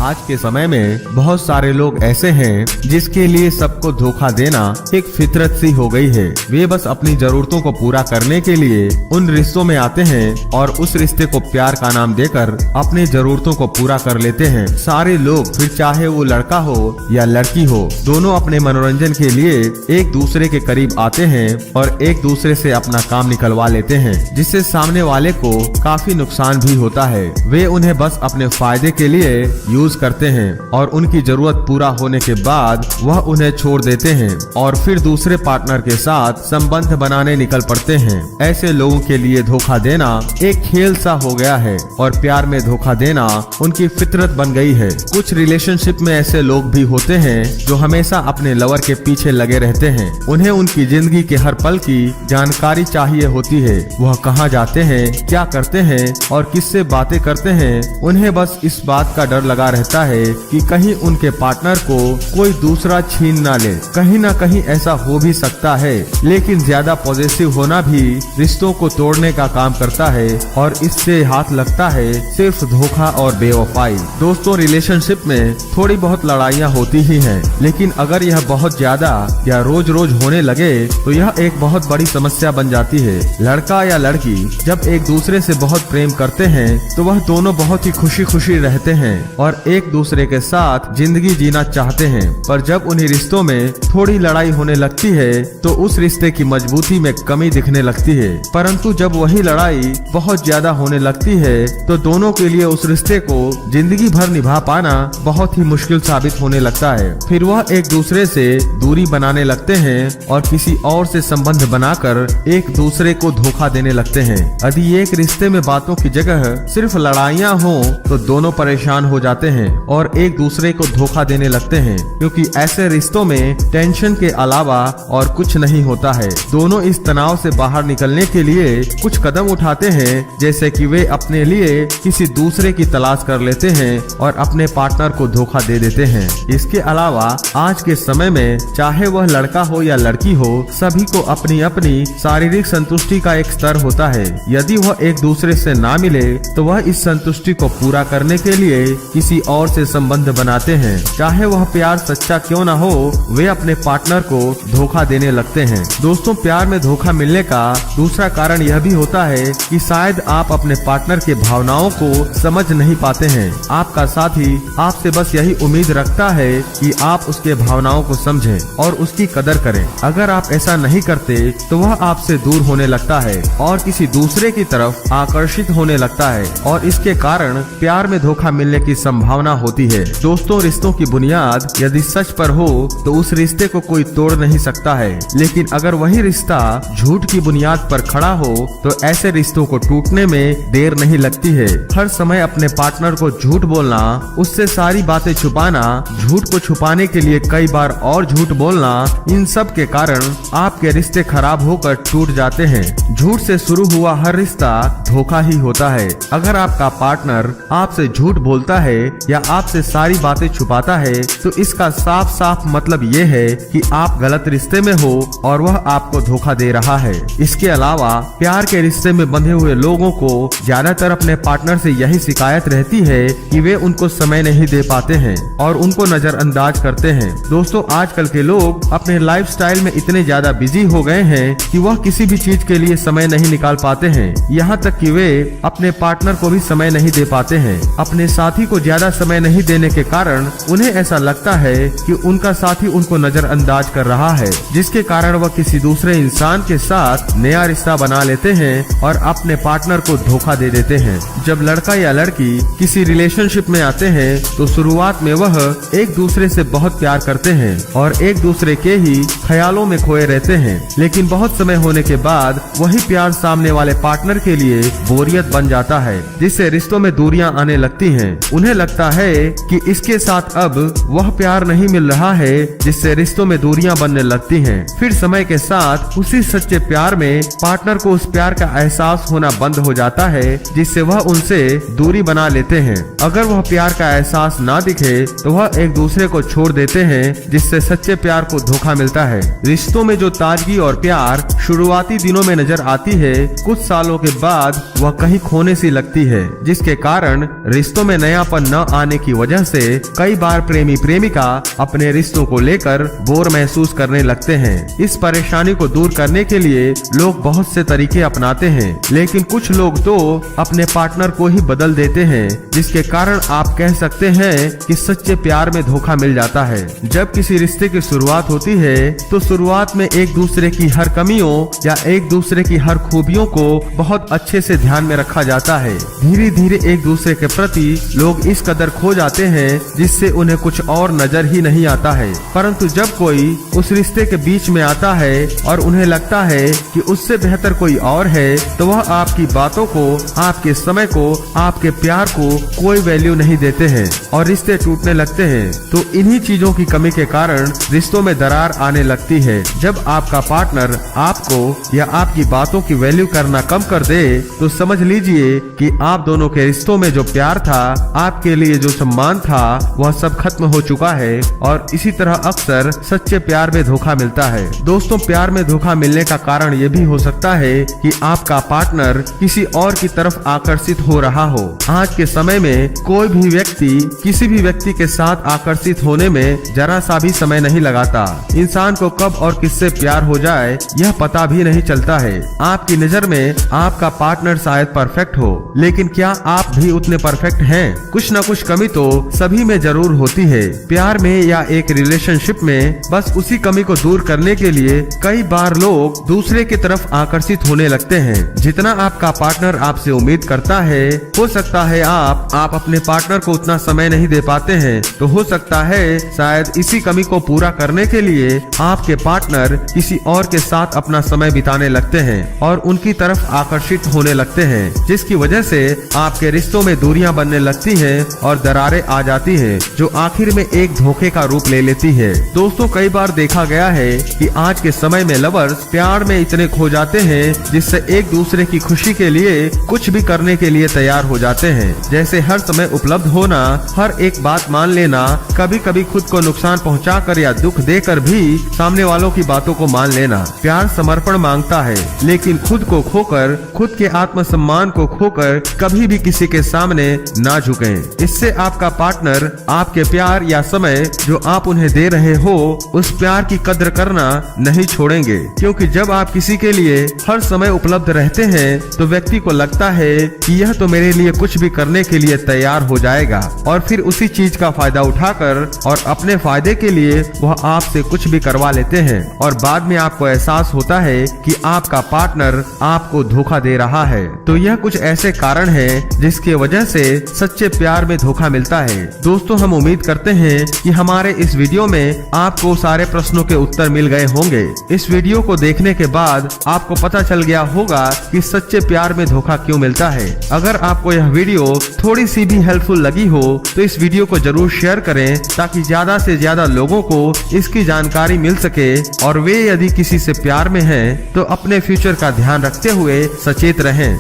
आज के समय में बहुत सारे लोग ऐसे हैं जिसके लिए सबको धोखा देना एक फितरत सी हो गई है। वे बस अपनी जरूरतों को पूरा करने के लिए उन रिश्तों में आते हैं और उस रिश्ते को प्यार का नाम देकर अपनी जरूरतों को पूरा कर लेते हैं। सारे लोग, फिर चाहे वो लड़का हो या लड़की हो, दोनों अपने मनोरंजन के लिए एक दूसरे के करीब आते हैं और एक दूसरे से अपना काम निकलवा लेते हैं, जिससे सामने वाले को काफी नुकसान भी होता है। वे उन्हें बस अपने फायदे के लिए यूज करते हैं और उनकी जरूरत पूरा होने के बाद वह उन्हें छोड़ देते हैं और फिर दूसरे पार्टनर के साथ संबंध बनाने निकल पड़ते हैं। ऐसे लोगों के लिए धोखा देना एक खेल सा हो गया है और प्यार में धोखा देना उनकी फितरत बन गई है। कुछ रिलेशनशिप में ऐसे लोग भी होते हैं जो हमेशा अपने लवर के पीछे लगे रहते हैं। उन्हें उनकी जिंदगी के हर पल की जानकारी चाहिए होती है। वह कहाँ जाते हैं, क्या करते हैं और किससे बातें करते हैं। उन्हें बस इस बात का डर लगा रहता है कि कहीं उनके पार्टनर को कोई दूसरा छीन ना ले। कहीं ना कहीं ऐसा हो भी सकता है, लेकिन ज्यादा पॉजिटिव होना भी रिश्तों को तोड़ने का काम करता है और इससे हाथ लगता है सिर्फ धोखा और बेवफाई। दोस्तों, रिलेशनशिप में थोड़ी बहुत लड़ाइयाँ होती ही हैं, लेकिन अगर यह बहुत ज्यादा या रोज रोज होने लगे तो यह एक बहुत बड़ी समस्या बन जाती है। लड़का या लड़की जब एक दूसरे से बहुत प्रेम करते हैं तो वह दोनों बहुत ही खुशी खुशी रहते हैं और एक दूसरे के साथ जिंदगी जीना चाहते हैं। पर जब उन्हीं रिश्तों में थोड़ी लड़ाई होने लगती है तो उस रिश्ते की मजबूती में कमी दिखने लगती है। परंतु जब वही लड़ाई बहुत ज्यादा होने लगती है तो दोनों के लिए उस रिश्ते को जिंदगी भर निभा पाना बहुत ही मुश्किल साबित होने लगता है। फिर वह एक दूसरे से दूरी बनाने लगते हैं और किसी और से संबंध बनाकर एक दूसरे को धोखा देने लगते हैं। यदि एक रिश्ते में बातों की जगह सिर्फ लड़ाइयाँ हो तो दोनों परेशान हो जाते हैं और एक दूसरे को धोखा देने लगते हैं, क्योंकि ऐसे रिश्तों में टेंशन के अलावा और कुछ नहीं होता है। दोनों इस तनाव से बाहर निकलने के लिए कुछ कदम उठाते हैं, जैसे कि वे अपने लिए किसी दूसरे की तलाश कर लेते हैं और अपने पार्टनर को धोखा दे देते हैं। इसके अलावा आज के समय में चाहे वह लड़का हो या लड़की हो, सभी को अपनी अपनी शारीरिक संतुष्टि का एक स्तर होता है। यदि वह एक दूसरे से ना मिले तो वह इस संतुष्टि को पूरा करने के लिए किसी और से संबंध बनाते हैं। चाहे वह प्यार सच्चा क्यों ना हो, वे अपने पार्टनर को धोखा देने लगते हैं। दोस्तों, प्यार में धोखा मिलने का दूसरा कारण यह भी होता है कि शायद आप अपने पार्टनर के भावनाओं को समझ नहीं पाते हैं। आपका साथी आपसे बस यही उम्मीद रखता है कि आप उसके भावनाओं को समझें और उसकी कदर करें। अगर आप ऐसा नहीं करते तो वह आपसे दूर होने लगता है और किसी दूसरे की तरफ आकर्षित होने लगता है और इसके कारण प्यार में धोखा मिलने की संभावना होती है। दोस्तों, रिश्तों की बुनियाद यदि सच पर हो तो उस रिश्ते को कोई तोड़ नहीं सकता है, लेकिन अगर वही रिश्ता झूठ की बुनियाद पर खड़ा हो तो ऐसे रिश्तों को टूटने में देर नहीं लगती है। हर समय अपने पार्टनर को झूठ बोलना, उससे सारी बातें छुपाना, झूठ को छुपाने के लिए कई बार और झूठ बोलना, इन सब के कारण आपके रिश्ते खराब होकर टूट जाते हैं। झूठ से शुरू हुआ हर रिश्ता धोखा ही होता है। अगर आपका पार्टनर आपसे झूठ बोलता है या आपसे सारी बातें छुपाता है तो इसका साफ साफ मतलब ये है कि आप गलत रिश्ते में हो और वह आपको धोखा दे रहा है। इसके अलावा प्यार के रिश्ते में बंधे हुए लोगों को ज्यादातर अपने पार्टनर से यही शिकायत रहती है कि वे उनको समय नहीं दे पाते हैं और उनको नजरअंदाज करते हैं। दोस्तों, आजकल के लोग अपने लाइफस्टाइल में इतने ज्यादा बिजी हो गए हैं कि वह किसी भी चीज के लिए समय नहीं निकाल पाते हैं। यहाँ तक कि वे अपने पार्टनर को भी समय नहीं दे पाते हैं। अपने साथी को ज्यादा समय नहीं देने के कारण उन्हें ऐसा लगता है कि उनका साथी उनको नजरअंदाज कर रहा है, जिसके कारण वह किसी दूसरे इंसान के साथ नया रिश्ता बना लेते हैं और अपने पार्टनर को धोखा दे देते हैं। जब लड़का या लड़की किसी रिलेशनशिप में आते हैं तो शुरुआत में वह एक दूसरे से बहुत प्यार करते हैं और एक दूसरे के ही ख्यालों में खोए रहते हैं, लेकिन बहुत समय होने के बाद वही प्यार सामने वाले पार्टनर के लिए बोरियत बन जाता है, जिससे रिश्तों में दूरियां आने लगती हैं। उन्हें लगता है कि इसके साथ अब वह प्यार नहीं मिल रहा है, जिससे रिश्तों में दूरियां बनने लगती हैं। फिर समय के साथ उसी सच्चे प्यार में पार्टनर को उस प्यार का एहसास होना बंद हो जाता है, जिससे वह उनसे दूरी बना लेते हैं। अगर वह प्यार का एहसास ना दिखे तो वह एक दूसरे को छोड़ देते हैं, जिससे सच्चे प्यार को धोखा मिलता है। रिश्तों में जो ताजगी और प्यार शुरुआती दिनों में नजर आती है, कुछ सालों के बाद वह कहीं खोने सी लगती है, जिसके कारण रिश्तों में नयापन न आने की वजह से कई बार प्रेमी प्रेमिका अपने रिश्तों को लेकर बोर महसूस करने लगते हैं। इस परेशानी को दूर करने के लिए लोग बहुत से तरीके अपनाते हैं, लेकिन कुछ लोग तो अपने पार्टनर को ही बदल देते हैं, जिसके कारण आप कह सकते हैं कि सच्चे प्यार में धोखा मिल जाता है। जब किसी रिश्ते की शुरुआत होती है तो शुरुआत में एक दूसरे की हर कमियों या एक दूसरे की हर खूबियों को बहुत अच्छे से ध्यान में रखा जाता है। धीरे धीरे एक दूसरे के प्रति लोग इस कदर खो जाते हैं जिससे उन्हें कुछ और नजर ही नहीं आता है। परंतु जब कोई उस रिश्ते के बीच में आता है और उन्हें लगता है कि उससे बेहतर कोई और है, तो वह आपकी बातों को, आपके समय को, आपके प्यार को कोई वैल्यू नहीं देते हैं और रिश्ते टूटने लगते हैं। तो इन्हीं चीजों की कमी के कारण रिश्तों में दरार आने लगती है। जब आपका पार्टनर आपको या आपकी बातों की वैल्यू करना कम कर दे तो समझ लीजिए कि आप दोनों के रिश्तों में जो प्यार था, आपके लिए जो सम्मान था, वह सब खत्म हो चुका है। और इसी तरह अक्सर सच्चे प्यार में धोखा मिलता है। दोस्तों, प्यार में धोखा मिलने का कारण ये भी हो सकता है कि आपका पार्टनर किसी और की तरफ आकर्षित हो रहा हो। आज के समय में कोई भी व्यक्ति किसी भी व्यक्ति के साथ आकर्षित होने में जरा सा भी समय नहीं लगाता। इंसान को कब और किससे प्यार हो जाए यह पता भी नहीं चलता है। आपकी नजर में आपका पार्टनर शायद परफेक्ट हो, लेकिन क्या आप भी उतने परफेक्ट हैं? कुछ न कुछ कमी तो सभी में जरूर होती है। प्यार में या एक रिलेशनशिप में बस उसी कमी को दूर करने के लिए कई बार लोग दूसरे की तरफ आकर्षित होने लगते हैं। जितना आपका पार्टनर आपसे उम्मीद करता है, हो सकता है आप अपने पार्टनर को उतना समय नहीं दे पाते हैं। तो हो सकता है शायद इसी कमी को पूरा करने के लिए आपके पार्टनर किसी और के साथ अपना समय बिताने लगते हैं और उनकी तरफ आकर्षित होने लगते हैं, जिसकी वजह से आपके रिश्तों में दूरियां बनने लगती हैं और दरारें आ जाती हैं, जो आखिर में एक धोखे का रूप ले लेती है। दोस्तों, कई बार देखा गया है कि आज के समय में लवर्स प्यार में इतने खो जाते हैं जिससे एक दूसरे की खुशी के लिए कुछ भी करने के लिए तैयार हो जाते हैं। जैसे हर समय उपलब्ध होना, हर एक बात मान लेना, कभी कभी खुद को नुकसान पहुंचाकर या दुख देकर भी सामने वालों की बातों को मान लेना। प्यार समर्पण मांगता है, लेकिन खुद को खोकर, खुद के आत्मसम्मान को खोकर कभी भी किसी के सामने ना झुकें। इससे आपका पार्टनर आपके प्यार या समय जो आप उन्हें दे रहे हो, उस प्यार की कद्र करना नहीं छोड़ेंगे। क्योंकि जब आप किसी के लिए हर समय उपलब्ध रहते हैं तो व्यक्ति को लगता है कि यह तो मेरे लिए कुछ भी करने के लिए तैयार हो जाएगा और फिर उसी चीज का फायदा उठाकर और अपने फायदे के लिए वह आपसे कुछ भी करवा लेते हैं और बाद में आपको एहसास होता है कि आपका पार्टनर आपको धोखा दे रहा है। तो यह कुछ ऐसे कारण हैं जिसकी वजह से सच्चे प्यार में धोखा मिलता है। दोस्तों, हम उम्मीद करते हैं कि हमारे इस वीडियो में आपको सारे प्रश्नों के उत्तर मिल गए होंगे। इस वीडियो को देखने के बाद आपको पता चल गया होगा कि सच्चे प्यार में धोखा क्यों मिलता है। अगर आपको यह वीडियो थोड़ी सी भी हेल्पफुल लगी हो तो इस वीडियो को जरूर शेयर करें ताकि ज्यादा से ज्यादा लोगों को इसकी जानकारी मिल सके और वे यदि किसी से प्यार में हैं तो अपने फ्यूचर का ध्यान रखते हुए सचेत रहें।